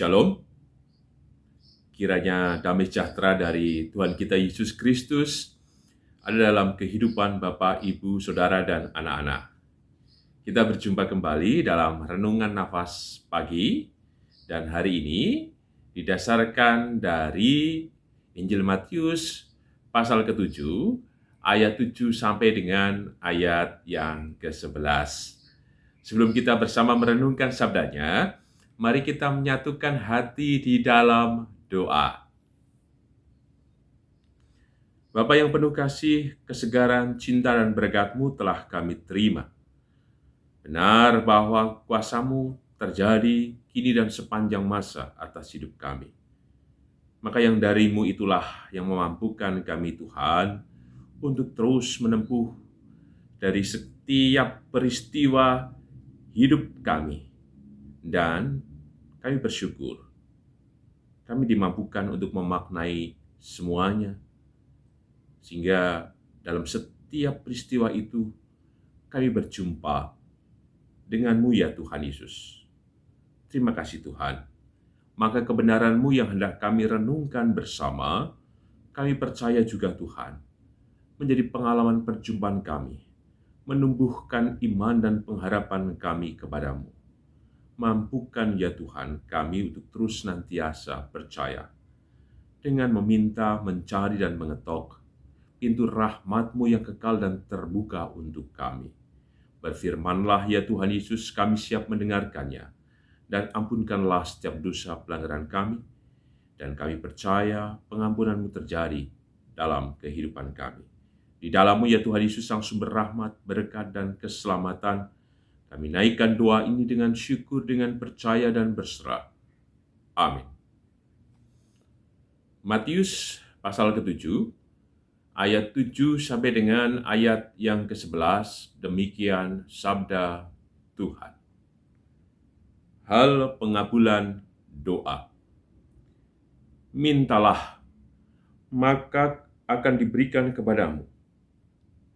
Shalom, kiranya damai sejahtera dari Tuhan kita Yesus Kristus ada dalam kehidupan Bapak, Ibu, Saudara, dan anak-anak. Kita berjumpa kembali dalam Renungan Nafas Pagi, dan hari ini didasarkan dari Injil Matius pasal ke-7, ayat 7 sampai dengan ayat yang ke-11. Sebelum kita bersama merenungkan sabdanya, mari kita menyatukan hati di dalam doa. Bapa yang penuh kasih, kesegaran, cinta, dan berkat-Mu telah kami terima. Benar bahwa kuasa-Mu terjadi kini dan sepanjang masa atas hidup kami. Maka yang dari-Mu itulah yang memampukan kami Tuhan untuk terus menempuh dari setiap peristiwa hidup kami. Dan kami bersyukur, kami dimampukan untuk memaknai semuanya, sehingga dalam setiap peristiwa itu kami berjumpa dengan-Mu ya Tuhan Yesus. Terima kasih Tuhan. Maka kebenaran-Mu yang hendak kami renungkan bersama, kami percaya juga Tuhan, menjadi pengalaman perjumpaan kami, menumbuhkan iman dan pengharapan kami kepada-Mu. Mampukan ya Tuhan kami untuk terus senantiasa percaya dengan meminta, mencari, dan mengetok pintu rahmat-Mu yang kekal dan terbuka untuk kami. Berfirmanlah ya Tuhan Yesus, kami siap mendengarkannya, dan ampunkanlah setiap dosa pelanggaran kami, dan kami percaya pengampunan-Mu terjadi dalam kehidupan kami. Di dalam-Mu ya Tuhan Yesus, sang sumber rahmat, berkat, dan keselamatan, kami naikkan doa ini dengan syukur, dengan percaya, dan berserah. Amin. Matius pasal ke-7, ayat 7 sampai dengan ayat yang ke-11, demikian sabda Tuhan. Hal pengabulan doa. Mintalah, maka akan diberikan kepadamu.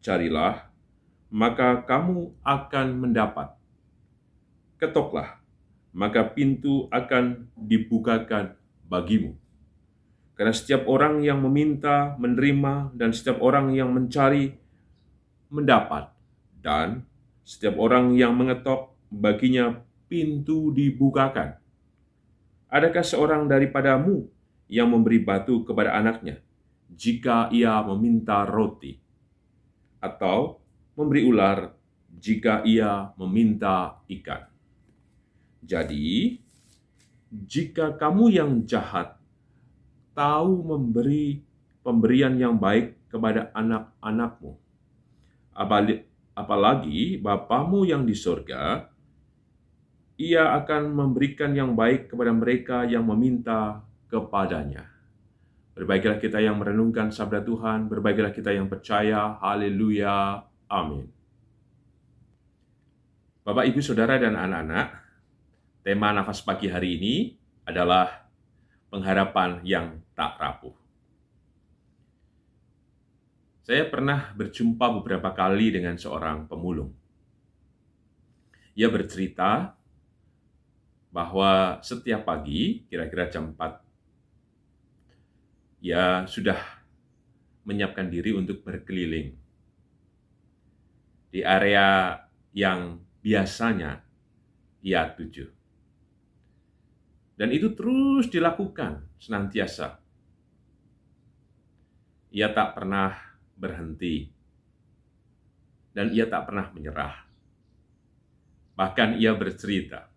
Carilah, maka kamu akan mendapat. Ketoklah, maka pintu akan dibukakan bagimu. Karena setiap orang yang meminta, menerima, dan setiap orang yang mencari, mendapat. Dan setiap orang yang mengetok, baginya pintu dibukakan. Adakah seorang daripadamu yang memberi batu kepada anaknya, jika ia meminta roti? Atau memberi ular, jika ia meminta ikan? Jadi, jika kamu yang jahat tahu memberi pemberian yang baik kepada anak-anakmu, apalagi Bapamu yang di surga, Ia akan memberikan yang baik kepada mereka yang meminta kepadanya. Berbahagialah kita yang merenungkan sabda Tuhan, berbahagialah kita yang percaya, haleluya, amin. Bapak, Ibu, Saudara, dan anak-anak, tema nafas pagi hari ini adalah pengharapan yang tak rapuh. Saya pernah berjumpa beberapa kali dengan seorang pemulung. Ia bercerita bahwa setiap pagi, kira-kira jam 4, ia sudah menyiapkan diri untuk berkeliling di area yang biasanya ia tuju. Dan itu terus dilakukan senantiasa. Ia tak pernah berhenti, dan ia tak pernah menyerah. Bahkan ia bercerita,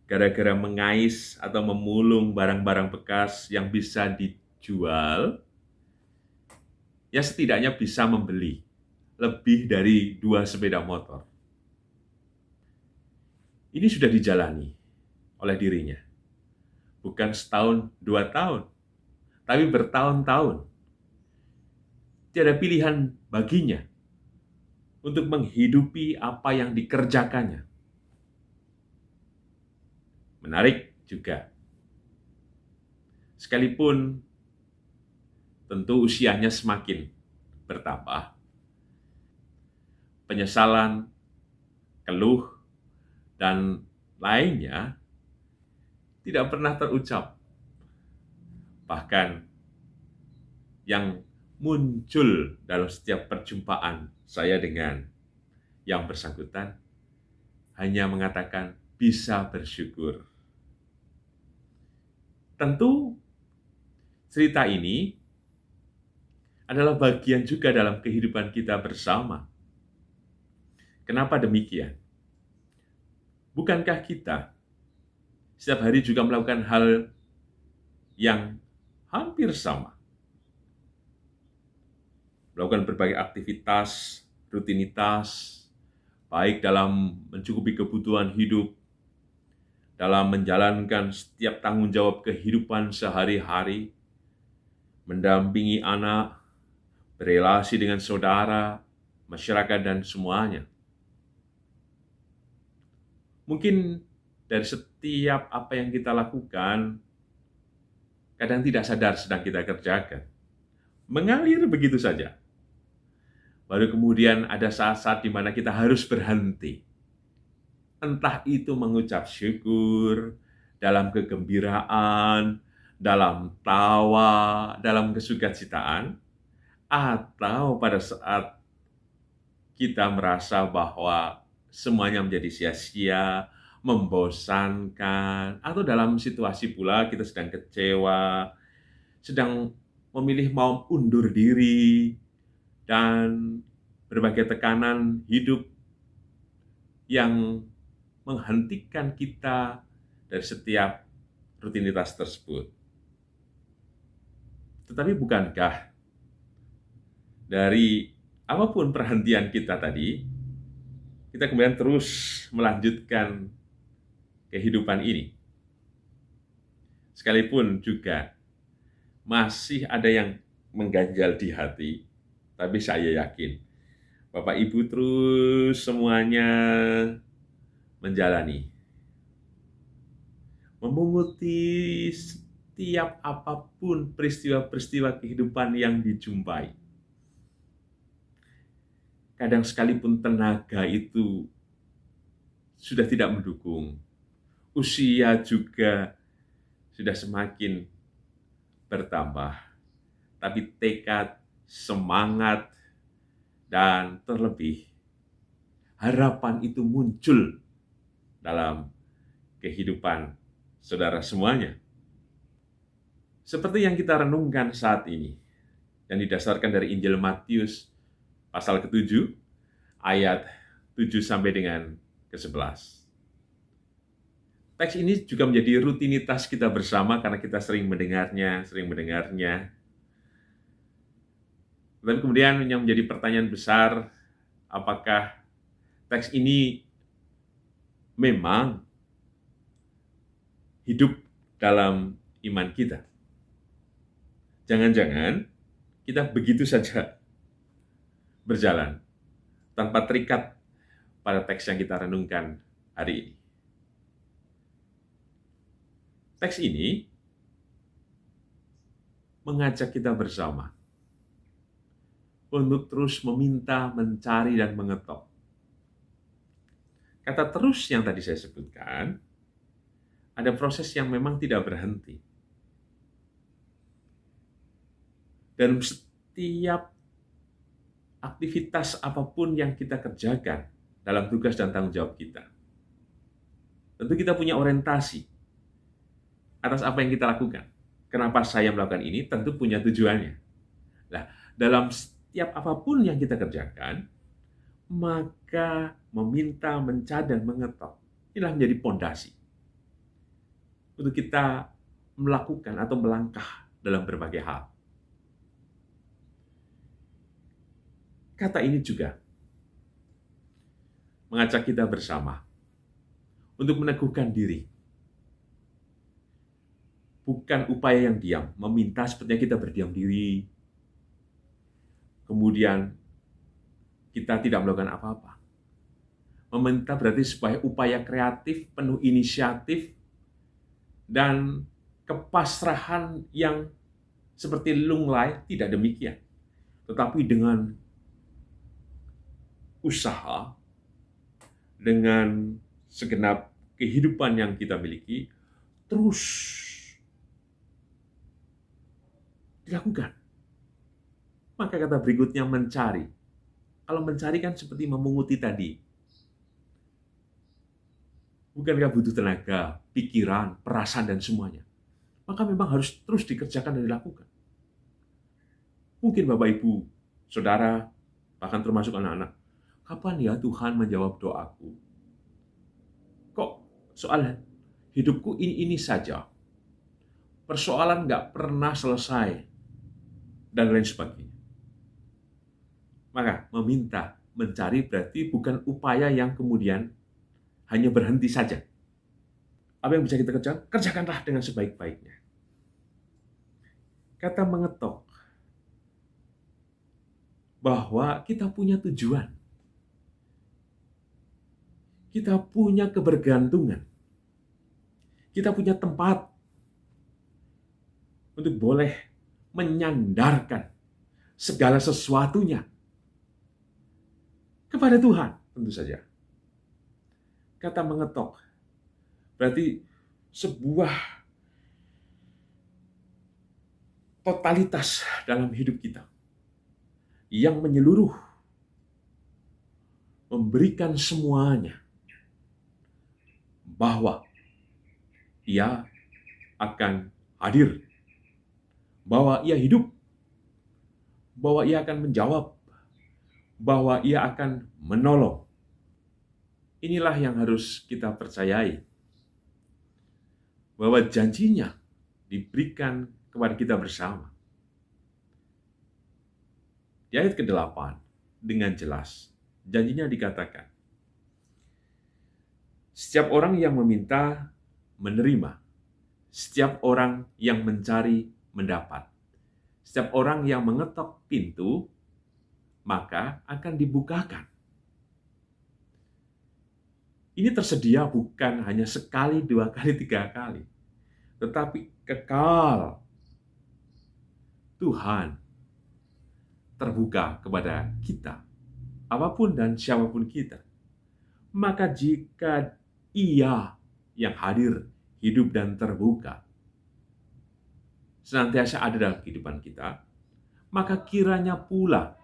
gara-gara mengais atau memulung barang-barang bekas yang bisa dijual, ya setidaknya bisa membeli lebih dari 2 sepeda motor. Ini sudah dijalani oleh dirinya. Bukan setahun, 2 tahun, tapi bertahun-tahun. Tiada pilihan baginya untuk menghidupi apa yang dikerjakannya. Menarik juga, sekalipun tentu usianya semakin bertambah, penyesalan, keluh, dan lainnya tidak pernah terucap. Bahkan yang muncul dalam setiap perjumpaan saya dengan yang bersangkutan hanya mengatakan bisa bersyukur. Tentu cerita ini adalah bagian juga dalam kehidupan kita bersama. Kenapa demikian? Bukankah kita setiap hari juga melakukan hal yang hampir sama? Melakukan berbagai aktivitas, rutinitas, baik dalam mencukupi kebutuhan hidup, dalam menjalankan setiap tanggung jawab kehidupan sehari-hari, mendampingi anak, berelasi dengan saudara, masyarakat, dan semuanya. Mungkin dari setiap apa yang kita lakukan, kadang tidak sadar sedang kita kerjakan. Mengalir begitu saja. Baru kemudian ada saat-saat di mana kita harus berhenti. Entah itu mengucap syukur, dalam kegembiraan, dalam tawa, dalam kesukacitaan, atau pada saat kita merasa bahwa semuanya menjadi sia-sia, membosankan, atau dalam situasi pula kita sedang kecewa, sedang memilih mau undur diri, dan berbagai tekanan hidup yang menghentikan kita dari setiap rutinitas tersebut. Tetapi bukankah dari apapun perhentian kita tadi, kita kemudian terus melanjutkan kehidupan ini. Sekalipun juga masih ada yang mengganjal di hati, tapi saya yakin Bapak Ibu terus semuanya menjalani, memunguti setiap apapun peristiwa-peristiwa kehidupan yang dijumpai. Kadang sekalipun tenaga itu sudah tidak mendukung, usia juga sudah semakin bertambah, tapi tekad, semangat, dan terlebih harapan itu muncul dalam kehidupan saudara semuanya. Seperti yang kita renungkan saat ini, yang didasarkan dari Injil Matius pasal ke-7, ayat 7 sampai dengan ke-11. Teks ini juga menjadi rutinitas kita bersama karena kita sering mendengarnya. Dan kemudian yang menjadi pertanyaan besar, apakah teks ini memang hidup dalam iman kita? Jangan-jangan kita begitu saja berjalan tanpa terikat pada teks yang kita renungkan hari ini. Teks ini mengajak kita bersama untuk terus meminta, mencari, dan mengetok. Kata terus yang tadi saya sebutkan, ada proses yang memang tidak berhenti. Dan setiap aktivitas apapun yang kita kerjakan dalam tugas dan tanggung jawab kita, tentu kita punya orientasi atas apa yang kita lakukan. Kenapa saya melakukan ini? Tentu punya tujuannya. Nah, dalam setiap apapun yang kita kerjakan, maka meminta, mencari, dan mengetok, inilah menjadi pondasi untuk kita melakukan atau melangkah dalam berbagai hal. Kata ini juga mengajak kita bersama untuk meneguhkan diri. Bukan upaya yang diam, meminta sepertinya kita berdiam diri, kemudian kita tidak melakukan apa-apa. Meminta berarti supaya upaya kreatif, penuh inisiatif, dan kepasrahan yang seperti lunglai, tidak demikian. Tetapi dengan usaha, dengan segenap kehidupan yang kita miliki, terus dilakukan. Maka kata berikutnya mencari. Kalau mencari kan seperti memunguti tadi. Bukankah butuh tenaga, pikiran, perasaan, dan semuanya? Maka memang harus terus dikerjakan dan dilakukan. Mungkin Bapak, Ibu, Saudara, bahkan termasuk anak-anak, kapan ya Tuhan menjawab doaku? Kok soal hidupku ini saja? Persoalan nggak pernah selesai, dan lain sebagainya. Maka meminta, mencari berarti bukan upaya yang kemudian hanya berhenti saja. Apa yang bisa kita kerjakan? Kerjakanlah dengan sebaik-baiknya. Kata mengetok, bahwa kita punya tujuan. Kita punya kebergantungan. Kita punya tempat untuk boleh menyandarkan segala sesuatunya kepada Tuhan, tentu saja. Kata mengetok berarti sebuah totalitas dalam hidup kita yang menyeluruh, memberikan semuanya, bahwa Ia akan hadir, bahwa Ia hidup, bahwa Ia akan menjawab, bahwa Ia akan menolong. Inilah yang harus kita percayai, bahwa janjinya diberikan kepada kita bersama. Di ayat ke-8, dengan jelas, janjinya dikatakan, setiap orang yang meminta, menerima. Setiap orang yang mencari, mendapat. Setiap orang yang mengetok pintu, maka akan dibukakan. Ini tersedia bukan hanya sekali, 2 kali, 3 kali, tetapi kekal. Tuhan terbuka kepada kita, apapun dan siapapun kita. Maka jika Ia yang hadir, hidup dan terbuka, senantiasa ada dalam kehidupan kita, maka kiranya pula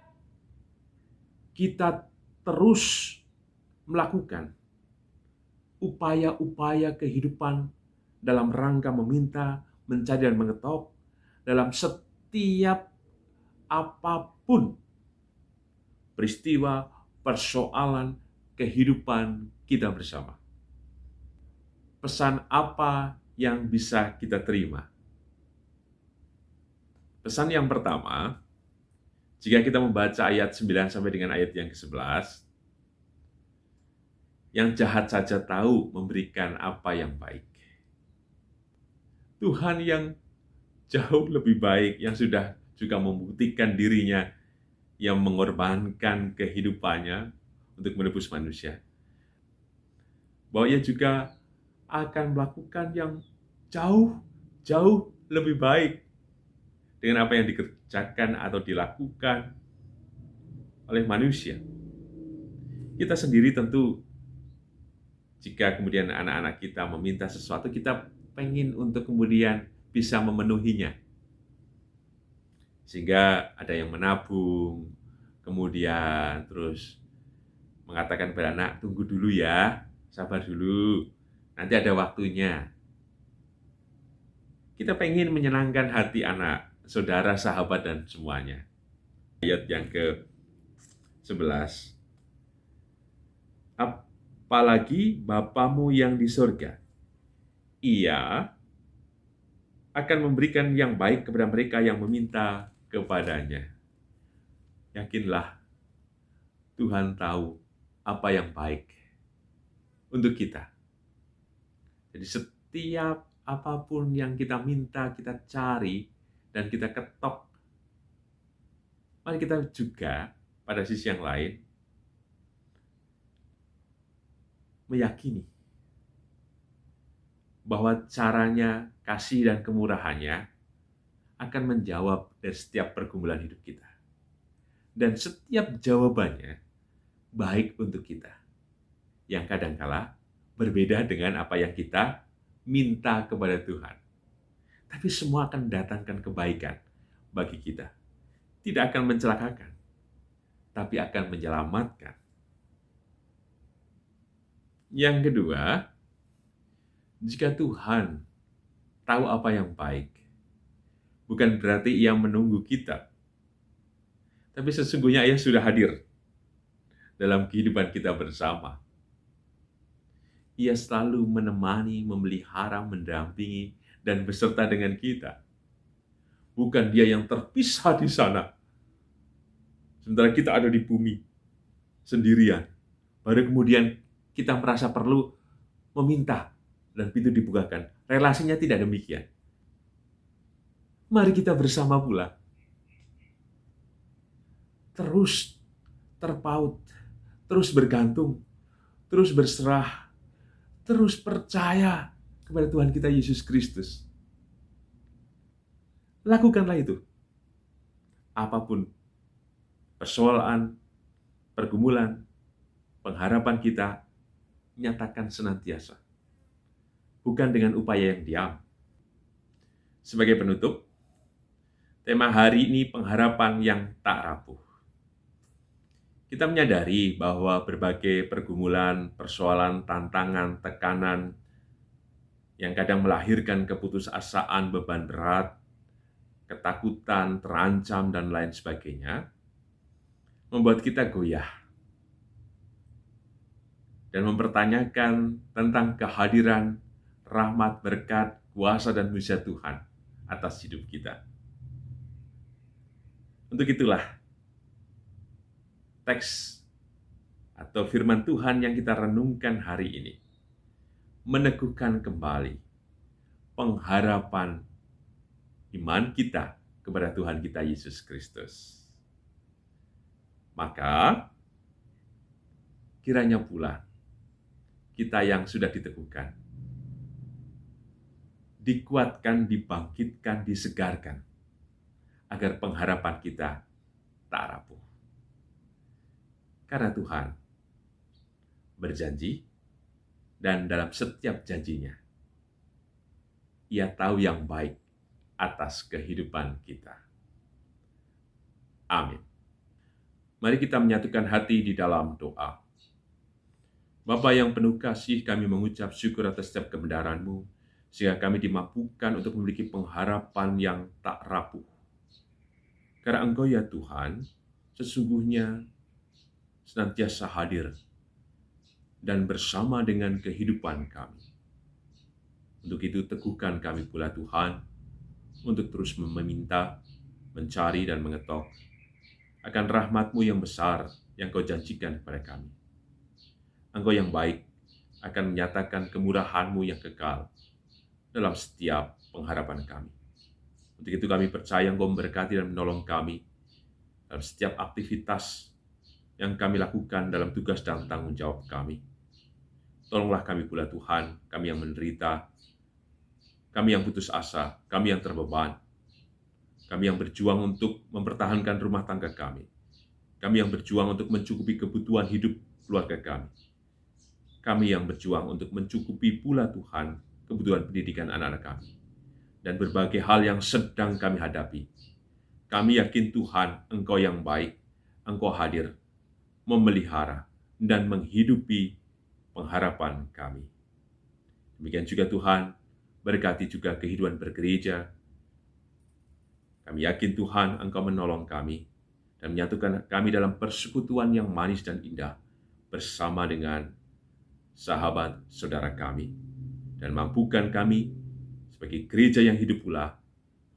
kita terus melakukan upaya-upaya kehidupan dalam rangka meminta, mencari, dan mengetok dalam setiap apapun peristiwa, persoalan, kehidupan kita bersama. Pesan apa yang bisa kita terima? Pesan yang pertama, jika kita membaca ayat 9 sampai dengan ayat yang ke-11, yang jahat saja tahu memberikan apa yang baik. Tuhan yang jauh lebih baik, yang sudah juga membuktikan dirinya, yang mengorbankan kehidupannya untuk menebus manusia, bahwa Ia juga akan melakukan yang jauh lebih baik dengan apa yang dikerjakan atau dilakukan oleh manusia. Kita sendiri tentu, jika kemudian anak-anak kita meminta sesuatu, kita pengen untuk kemudian bisa memenuhinya. Sehingga ada yang menabung, kemudian terus mengatakan kepada anak, tunggu dulu ya, sabar dulu, nanti ada waktunya. Kita pengen menyenangkan hati anak, saudara, sahabat, dan semuanya. Ayat yang ke-11. Apalagi Bapamu yang di surga, Ia akan memberikan yang baik kepada mereka yang meminta kepadanya. Yakinlah, Tuhan tahu apa yang baik untuk kita. Jadi setiap apapun yang kita minta, kita cari, dan kita ketok, mari kita juga pada sisi yang lain meyakini bahwa caranya, kasih, dan kemurahannya akan menjawab dari setiap pergumulan hidup kita. Dan setiap jawabannya baik untuk kita, yang kadangkala berbeda dengan apa yang kita minta kepada Tuhan. Tapi semua akan mendatangkan kebaikan bagi kita. Tidak akan mencelakakan, tapi akan menyelamatkan. Yang kedua, jika Tuhan tahu apa yang baik, bukan berarti Ia menunggu kita, tapi sesungguhnya Ia sudah hadir dalam kehidupan kita bersama. Ia selalu menemani, memelihara, mendampingi, dan beserta dengan kita. Bukan Dia yang terpisah di sana, sementara kita ada di bumi sendirian. Baru kemudian kita merasa perlu meminta dan pintu dibukakan. Relasinya tidak demikian. Mari kita bersama pula terus terpaut, terus bergantung, terus berserah, terus percaya kepada Tuhan kita Yesus Kristus. Lakukanlah itu. Apapun persoalan, pergumulan, pengharapan kita, nyatakan senantiasa. Bukan dengan upaya yang diam. Sebagai penutup, tema hari ini pengharapan yang tak rapuh. Kita menyadari bahwa berbagai pergumulan, persoalan, tantangan, tekanan yang kadang melahirkan keputusasaan, beban berat, ketakutan, terancam, dan lain sebagainya, membuat kita goyah dan mempertanyakan tentang kehadiran, rahmat, berkat, kuasa, dan mujizat Tuhan atas hidup kita. Untuk itulah, teks atau firman Tuhan yang kita renungkan hari ini meneguhkan kembali pengharapan iman kita kepada Tuhan kita Yesus Kristus. Maka, kiranya pula kita yang sudah diteguhkan, dikuatkan, dibangkitkan, disegarkan, agar pengharapan kita tak rapuh. Karena Tuhan berjanji, dan dalam setiap janjinya, Ia tahu yang baik atas kehidupan kita. Amin. Mari kita menyatukan hati di dalam doa. Bapa yang penuh kasih, kami mengucap syukur atas setiap kebenaran-Mu, sehingga kami dimampukan untuk memiliki pengharapan yang tak rapuh. Karena Engkau ya Tuhan, sesungguhnya senantiasa hadir dan bersama dengan kehidupan kami. Untuk itu teguhkan kami pula Tuhan, untuk terus meminta, mencari dan mengetok akan rahmat-Mu yang besar yang Kau janjikan kepada kami. Engkau yang baik akan menyatakan kemurahan-Mu yang kekal dalam setiap pengharapan kami. Untuk itu kami percaya Engkau memberkati dan menolong kami dalam setiap aktivitas yang kami lakukan dalam tugas dan tanggung jawab kami. Tolonglah kami pula Tuhan, kami yang menderita, kami yang putus asa, kami yang terbeban, kami yang berjuang untuk mempertahankan rumah tangga kami yang berjuang untuk mencukupi kebutuhan hidup keluarga kami yang berjuang untuk mencukupi pula Tuhan kebutuhan pendidikan anak-anak kami, dan berbagai hal yang sedang kami hadapi. Kami yakin Tuhan, Engkau yang baik, Engkau hadir, memelihara, dan menghidupi pengharapan kami. Demikian juga Tuhan, berkati juga kehidupan bergereja. Kami yakin Tuhan, Engkau menolong kami dan menyatukan kami dalam persekutuan yang manis dan indah bersama dengan sahabat saudara kami, dan mampukan kami sebagai gereja yang hidup pula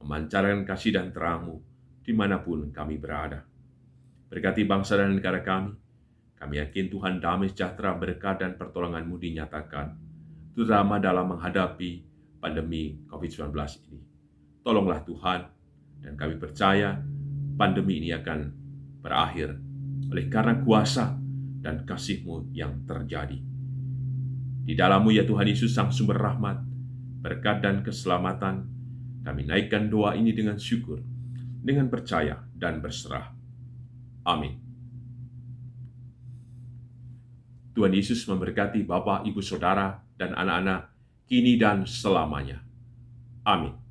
memancarkan kasih dan terang-Mu dimanapun kami berada. Berkati bangsa dan negara kami yakin Tuhan damai sejahtera, berkat dan pertolongan-Mu dinyatakan, terutama dalam menghadapi pandemi COVID-19 ini. Tolonglah Tuhan, dan kami percaya pandemi ini akan berakhir oleh karena kuasa dan kasih-Mu yang terjadi. Di dalam-Mu ya Tuhan Yesus, Sang Sumber Rahmat, berkat dan keselamatan, kami naikkan doa ini dengan syukur, dengan percaya dan berserah. Amin. Tuhan Yesus memberkati Bapak, Ibu, Saudara, dan anak-anak kini dan selamanya. Amin.